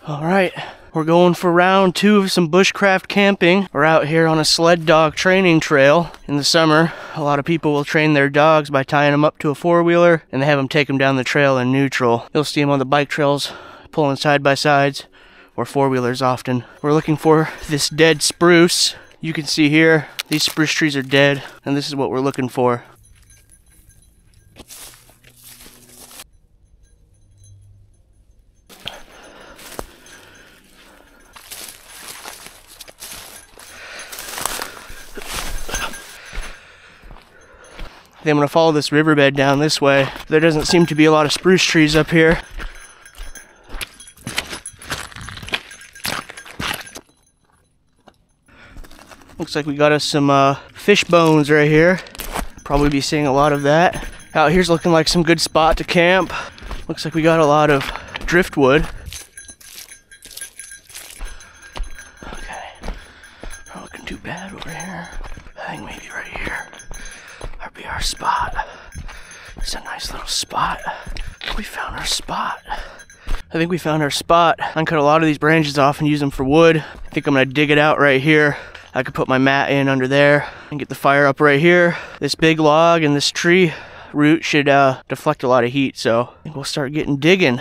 Alright, we're going for round 2 of some bushcraft camping. We're out here on a sled dog training trail. In the summer, a lot of people will train their dogs by tying them up to a four-wheeler and they have them take them down the trail in neutral. You'll see them on the bike trails pulling side by sides, or four-wheelers often. We're looking for this dead spruce. You can see here, these spruce trees are dead, and this is what we're looking for. Then I'm going to follow this riverbed down this way. There doesn't seem to be a lot of spruce trees up here. Looks like we got us some fish bones right here. Probably be seeing a lot of that. Out here's looking like some good spot to camp. Looks like we got a lot of driftwood. Okay, not looking too bad over here. I think maybe right here would be our spot. It's a nice little spot. We found our spot. I think we found our spot. I can cut a lot of these branches off and use them for wood. I think I'm gonna dig it out right here. I could put my mat in under there and get the fire up right here. This big log and this tree root should deflect a lot of heat, so I think we'll start getting digging.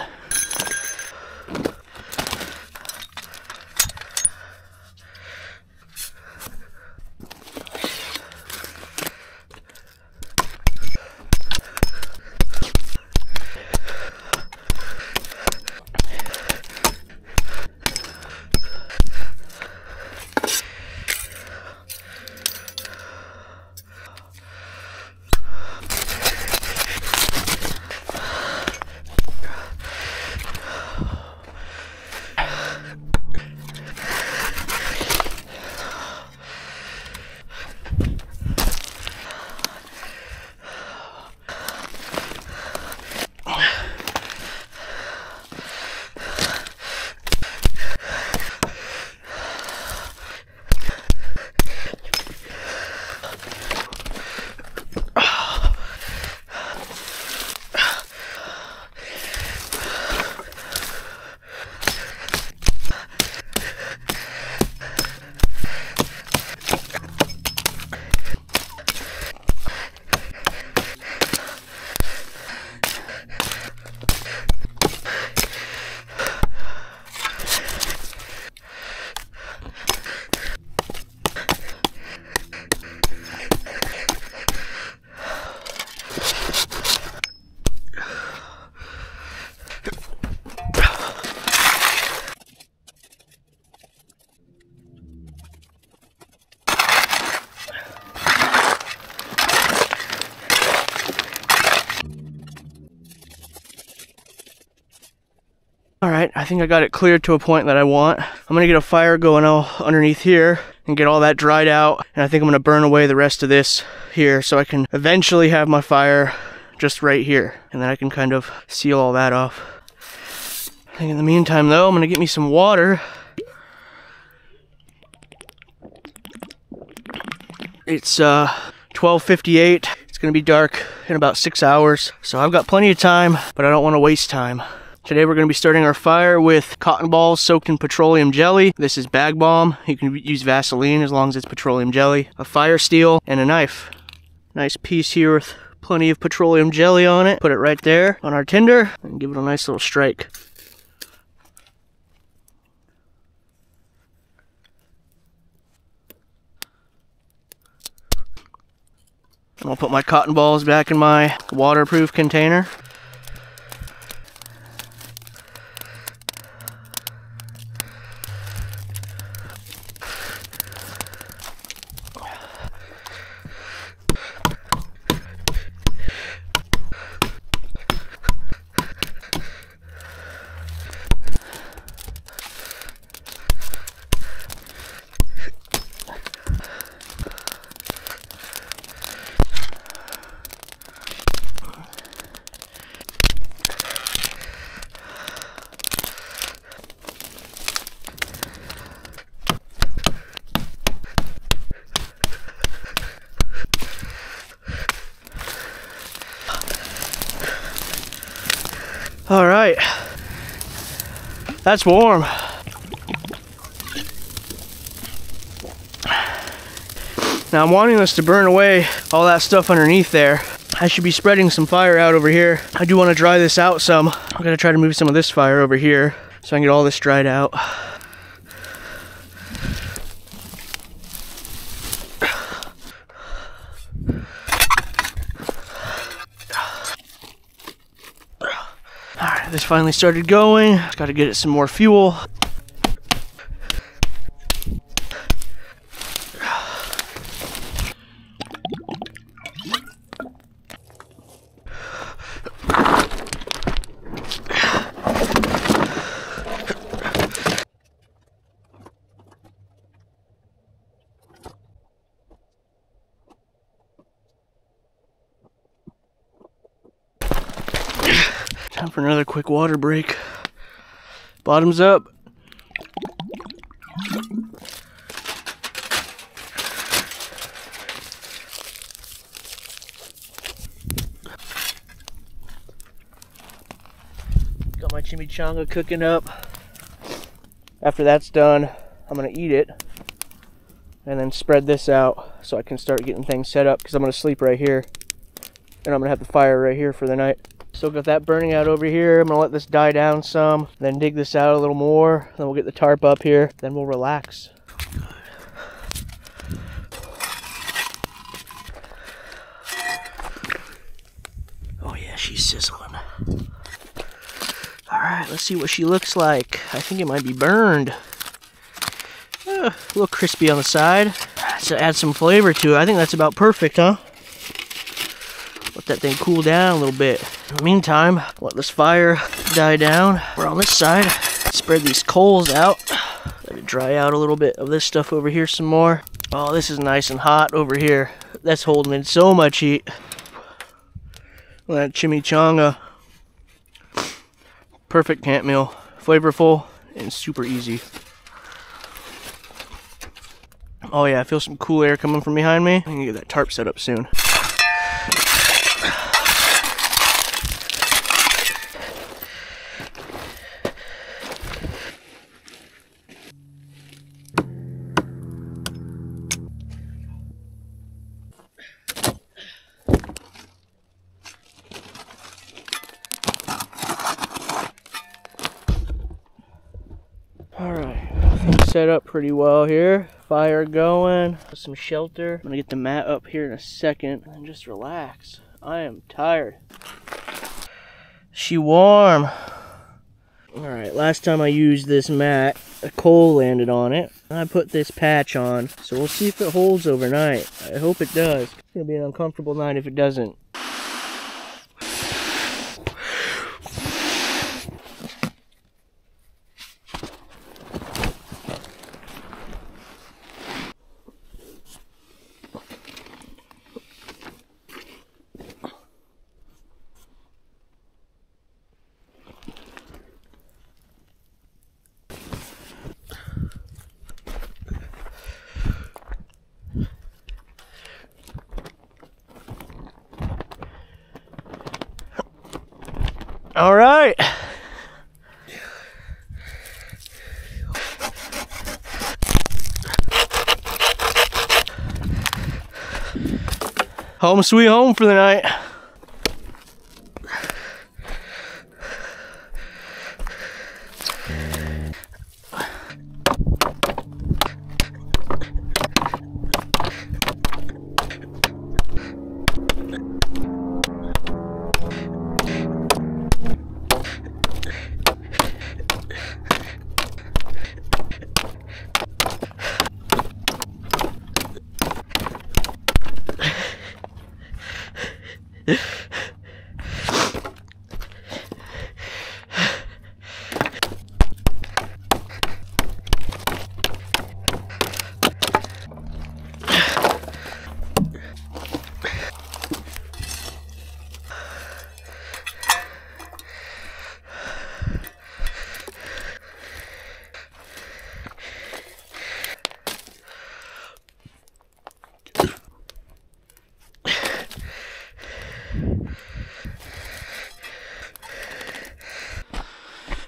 Alright, I think I got it cleared to a point that I want. I'm gonna get a fire going all underneath here and get all that dried out, and I think I'm gonna burn away the rest of this here so I can eventually have my fire just right here, and then I can kind of seal all that off. I think in the meantime though, I'm gonna get me some water. It's 12:58. It's gonna be dark in about 6 hours, so I've got plenty of time, but I don't want to waste time. Today we're going to be starting our fire with cotton balls soaked in petroleum jelly. This is bag balm. You can use Vaseline as long as it's petroleum jelly. A fire steel and a knife. Nice piece here with plenty of petroleum jelly on it. Put it right there on our tinder and give it a nice little strike. And I'll put my cotton balls back in my waterproof container. That's warm. Now I'm wanting this to burn away all that stuff underneath there. I should be spreading some fire out over here. I do want to dry this out some. I'm gonna try to move some of this fire over here so I can get all this dried out. Alright, this finally started going. Just gotta get it some more fuel. Time for another quick water break. Bottoms up. Got my chimichanga cooking up. After that's done, I'm gonna eat it and then spread this out so I can start getting things set up, because I'm gonna sleep right here and I'm gonna have the fire right here for the night. Still got that burning out over here. I'm gonna let this die down some, then dig this out a little more, then we'll get the tarp up here, then we'll relax. Oh yeah, she's sizzling. Alright, let's see what she looks like. I think it might be burned. A little crispy on the side. To add some flavor to it. I think that's about perfect, huh? Let that thing cool down a little bit. In the meantime, let this fire die down. We're on this side. Spread these coals out. Let it dry out a little bit of this stuff over here some more. Oh, this is nice and hot over here. That's holding in so much heat. That chimichanga. Perfect camp meal. Flavorful and super easy. Oh yeah, I feel some cool air coming from behind me. I'm gonna get that tarp set up soon. Set up pretty well here. Fire going, some shelter. I'm gonna get the mat up here in a second and just relax. I am tired. She warm. Alright, last time I used this mat, a coal landed on it. I put this patch on, so we'll see if it holds overnight. I hope it does. It's gonna be an uncomfortable night if it doesn't. All right. Home sweet home for the night.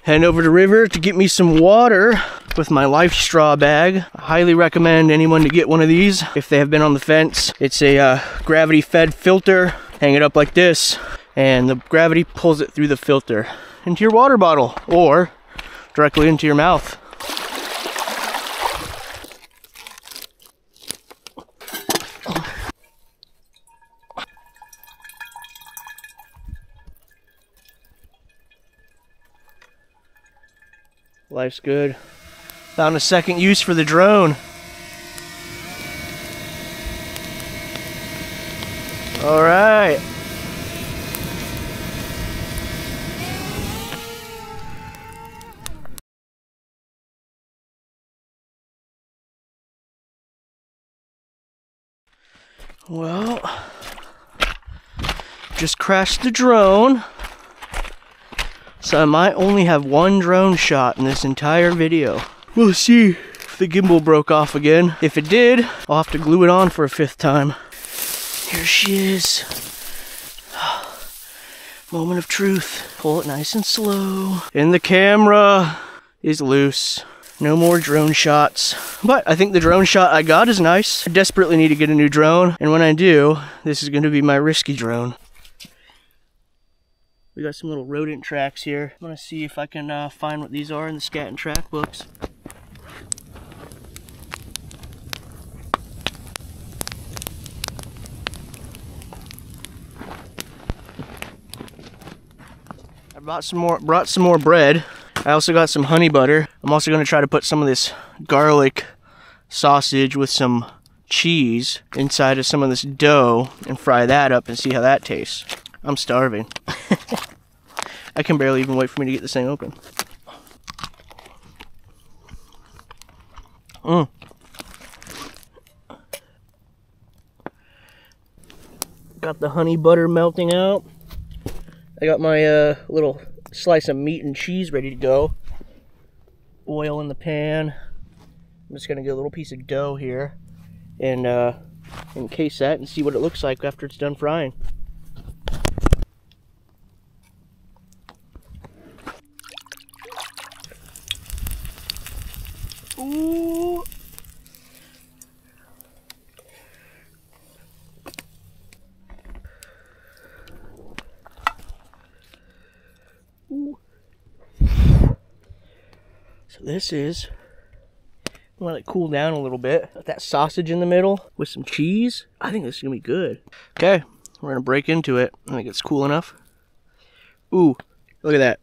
Heading over to the river to get me some water with my Life Straw bag. I highly recommend anyone to get one of these if they have been on the fence. It's a gravity fed filter. Hang it up like this, and the gravity pulls it through the filter into your water bottle or directly into your mouth. Life's good. Found a second use for the drone. All right. Well, just crashed the drone. So I might only have one drone shot in this entire video. We'll see if the gimbal broke off again. If it did, I'll have to glue it on for a 5th time. Here she is. Moment of truth. Pull it nice and slow. And the camera is loose. No more drone shots. But I think the drone shot I got is nice. I desperately need to get a new drone. And when I do, this is going to be my risky drone. We got some little rodent tracks here. I want to see if I can find what these are in the scat and track books. I brought some more bread. I also got some honey butter. I'm also going to try to put some of this garlic sausage with some cheese inside of some of this dough and fry that up and see how that tastes. I'm starving. I can barely even wait for me to get this thing open. Got the honey butter melting out. I got my little slice of meat and cheese ready to go. Oil in the pan. I'm just gonna get a little piece of dough here and encase that and see what it looks like after it's done frying. Ooh. Ooh. So this is, let it cool down a little bit. Got that sausage in the middle with some cheese. I think this is gonna be good. Okay, we're gonna break into it. I think it's cool enough. Ooh, look at that.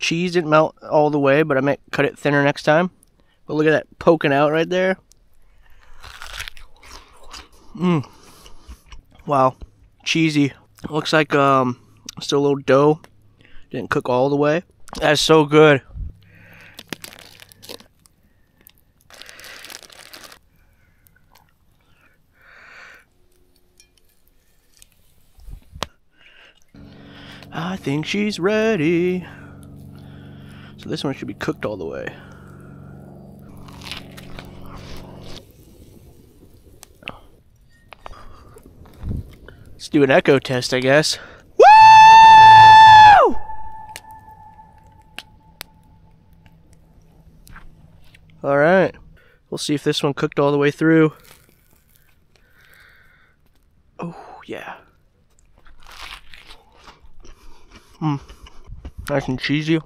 Cheese didn't melt all the way, but I might cut it thinner next time. But look at that poking out right there. Wow, cheesy. Looks like still a little dough. Didn't cook all the way. That's so good. I think she's ready. So this one should be cooked all the way. Let's do an echo test, I guess. Woo! All right. We'll see if this one cooked all the way through. Oh, yeah. Nice and cheesy.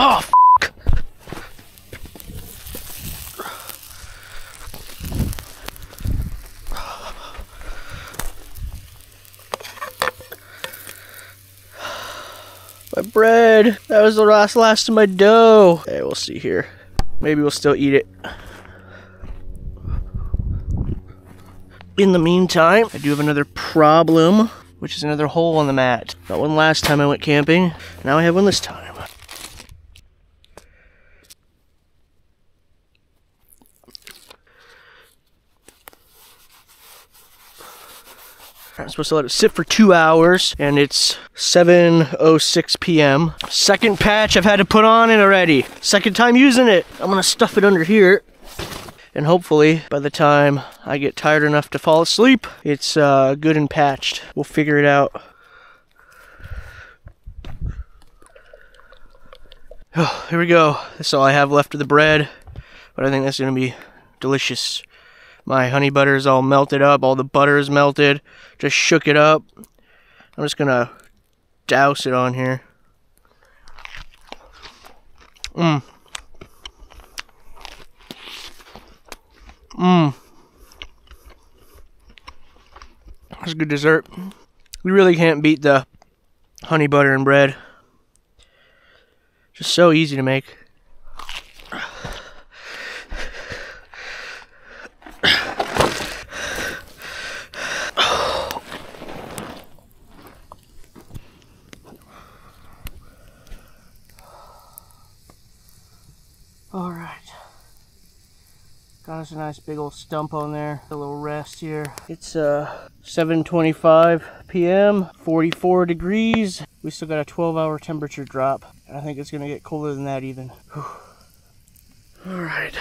Oh, f***. My bread. That was the last of my dough. Okay, we'll see here. Maybe we'll still eat it. In the meantime, I do have another problem, which is another hole in the mat. Got one last time I went camping. Now I have one this time. I'm supposed to let it sit for 2 hours, and it's 7:06 p.m. Second patch I've had to put on it already. Second time using it. I'm gonna stuff it under here, and hopefully by the time I get tired enough to fall asleep, it's good and patched. We'll figure it out. Oh, here we go. That's all I have left of the bread, but I think that's gonna be delicious. My honey butter is all melted up, all the butter is melted. Just shook it up. I'm just gonna douse it on here. Mmm. Mmm. That's a good dessert. We really can't beat the honey butter and bread. Just so easy to make. Alright. Got us a nice big old stump on there. A little rest here. It's 7:25 p.m. 44 degrees. We still got a 12-hour temperature drop. And I think it's gonna get colder than that even. Alright.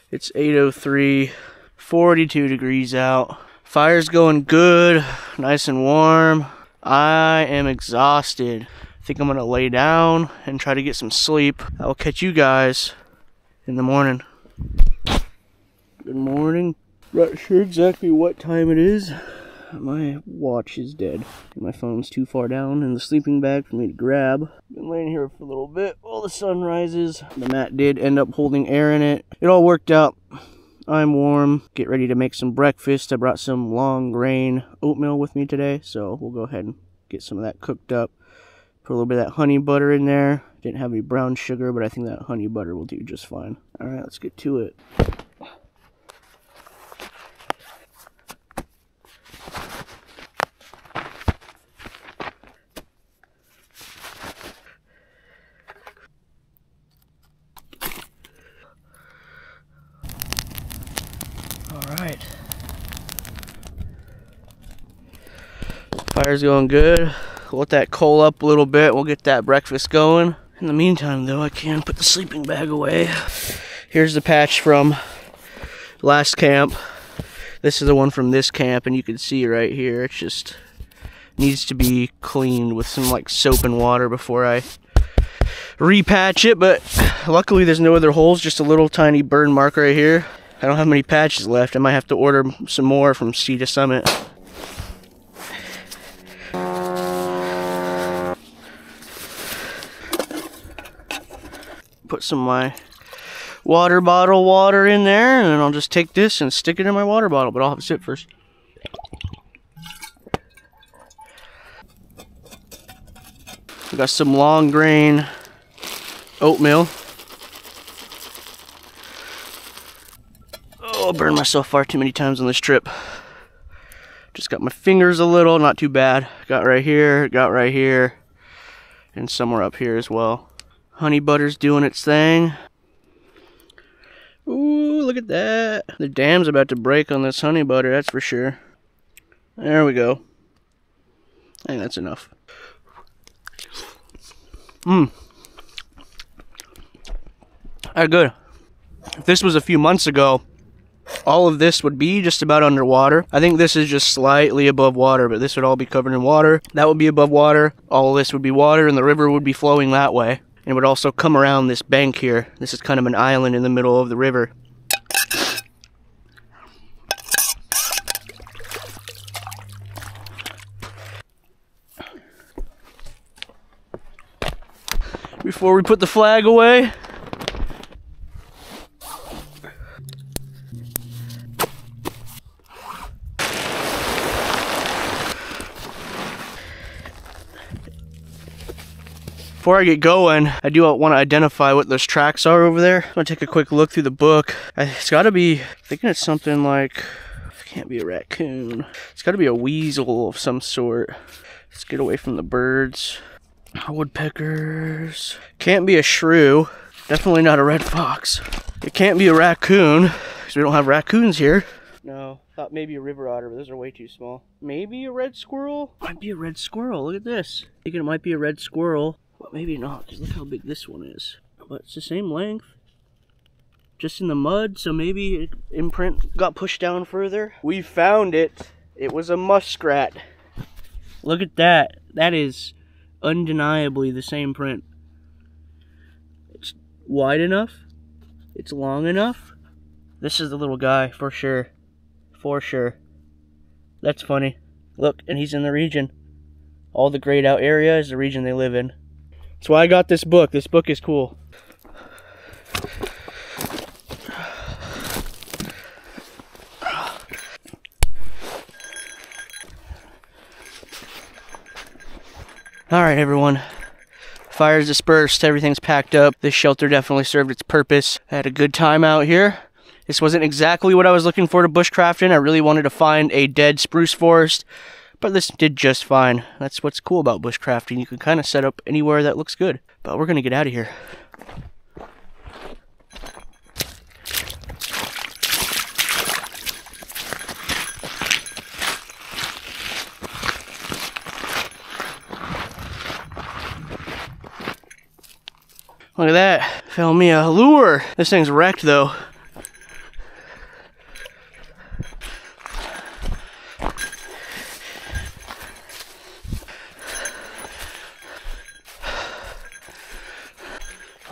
It's 8:03. 42 degrees out. Fire's going good. Nice and warm. I am exhausted. I think I'm gonna lay down and try to get some sleep. I will catch you guys in the morning. Good morning. Not sure exactly what time it is. My watch is dead. My phone's too far down in the sleeping bag for me to grab. Been laying here for a little bit while the sun rises. The mat did end up holding air in it. It all worked out. I'm warm. Get ready to make some breakfast. I brought some long grain oatmeal with me today, so we'll go ahead and get some of that cooked up. Put a little bit of that honey butter in there. Didn't have any brown sugar, but I think that honey butter will do just fine. Alright, let's get to it. Alright. Fire's going good. We'll let that coal up a little bit. We'll get that breakfast going. In the meantime, though, I can put the sleeping bag away. Here's the patch from last camp. This is the one from this camp, and you can see right here, it just needs to be cleaned with some like soap and water before I repatch it. But luckily, there's no other holes, just a little tiny burn mark right here. I don't have many patches left. I might have to order some more from Sea to Summit. Put some of my water bottle water in there, and then I'll just take this and stick it in my water bottle, but I'll have to sip first. We got some long grain oatmeal. Oh, I burned myself far too many times on this trip. Just got my fingers a little, not too bad. Got right here, and somewhere up here as well. Honey butter's doing its thing. Ooh, look at that. The dam's about to break on this honey butter, that's for sure. There we go. I think that's enough. That's good. If this was a few months ago, all of this would be just about underwater. I think this is just slightly above water, but this would all be covered in water. That would be above water. All of this would be water, and the river would be flowing that way. And it would also come around this bank here. This is kind of an island in the middle of the river. Before we put the flag away, before I get going, I do want to identify what those tracks are over there. I'm going to take a quick look through the book. It's got to be, I'm thinking it's something like, I Can't be a raccoon. It's gotta be a weasel of some sort. Let's get away from the birds. Woodpeckers. Can't be a shrew. Definitely not a red fox. It can't be a raccoon, because we don't have raccoons here. No, thought maybe a river otter, but those are way too small. Maybe a red squirrel? Might be a red squirrel, look at this. Thinking it might be a red squirrel, but maybe not, because look how big this one is. But it's the same length. Just in the mud, so maybe imprint got pushed down further. We found it. It was a muskrat. Look at that. That is undeniably the same print. It's wide enough. It's long enough. This is the little guy for sure. For sure. That's funny. Look, and he's in the region. All the grayed out area is the region they live in. That's why I got this book. This book is cool. Alright everyone, fire's dispersed, everything's packed up. This shelter definitely served its purpose. I had a good time out here. This wasn't exactly what I was looking for to bushcraft in. I really wanted to find a dead spruce forest, but this did just fine. That's what's cool about bushcrafting. You can kind of set up anywhere that looks good. But we're going to get out of here. Look at that, found me a lure. This thing's wrecked though.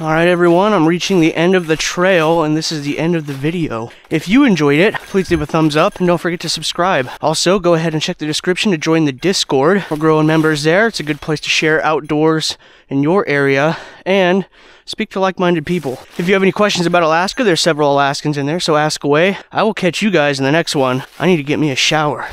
Alright everyone, I'm reaching the end of the trail and this is the end of the video. If you enjoyed it, please leave a thumbs up and don't forget to subscribe. Also, go ahead and check the description to join the Discord. We're growing members there. It's a good place to share outdoors in your area and speak to like-minded people. If you have any questions about Alaska, there's several Alaskans in there, so ask away. I will catch you guys in the next one. I need to get me a shower.